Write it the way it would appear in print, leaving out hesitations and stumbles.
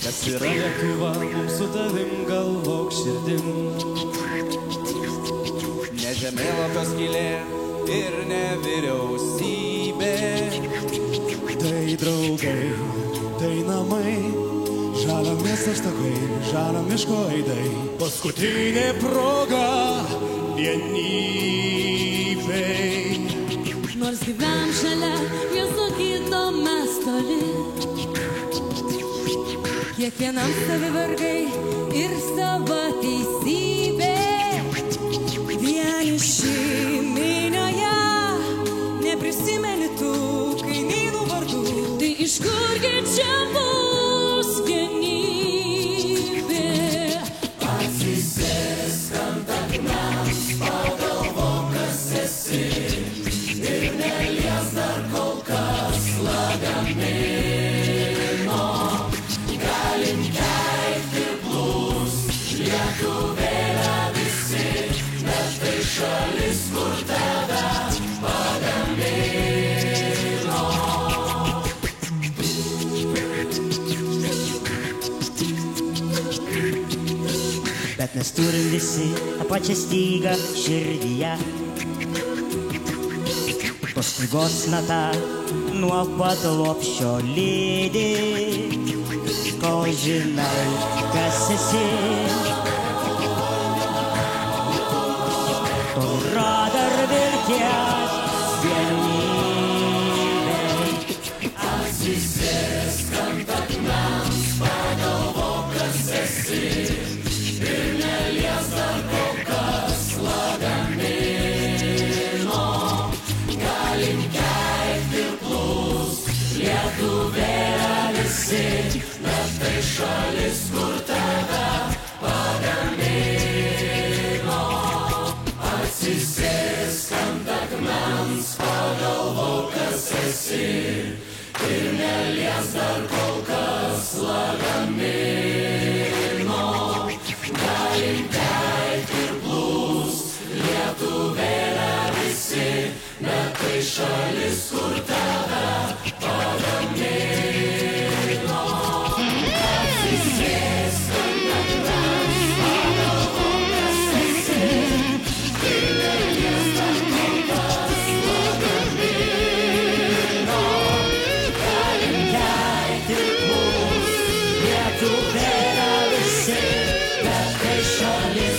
Kas yra Lietuva, mums su tavim galvok širdim. Ne žemėlapio skylė ir ne vyriausybė. Tai draugai, tai namai, žalio miesto štakai, žalio miško aidai. Paskutinė proga vienybei. Nors gyvenam šalia, jos nuo kito mes toli. Kiekvienam savi vargai ir sava teisybė. Vieniši minioje, neprisimeni tų kaimynų vardų. Tai iš kurgi čia bus vienybė? Atsisėsk ant akmens, pagalvok, kas esi, ir nelies dar kol kas lagamino. Galim keikti ir plūst, Lietuvėlę visi, bet tai šalis, kur tave pagamino. Bet mes turim visi tą pačią stygą širdyje. Tos stygos nata nuo pat lopšio lydi. Kol žinai, kas esi, tol yra dar vilties vienybei. Atsisėsk ant akmens, pagalvok, kas esi, ir nelies dar kol kas lagamino. Galim keikti ir plūst, Lietuvėlę visi, bet tai šalis, kur tave pagamino. Atsisėsk ant akmens, pagalvok, kas esi, ir nelies dar kol kas lagamino. Galim keikti ir plūst, Lietuvėlę visi, bet tai šalis, kur tave pagamino. Atsisėsk ant akmens, pagalvok, kas esi, ir nelies dar kol kas lagamino. Galim keikti ir plūst, Lietuvėlę visi, bet tai šalis,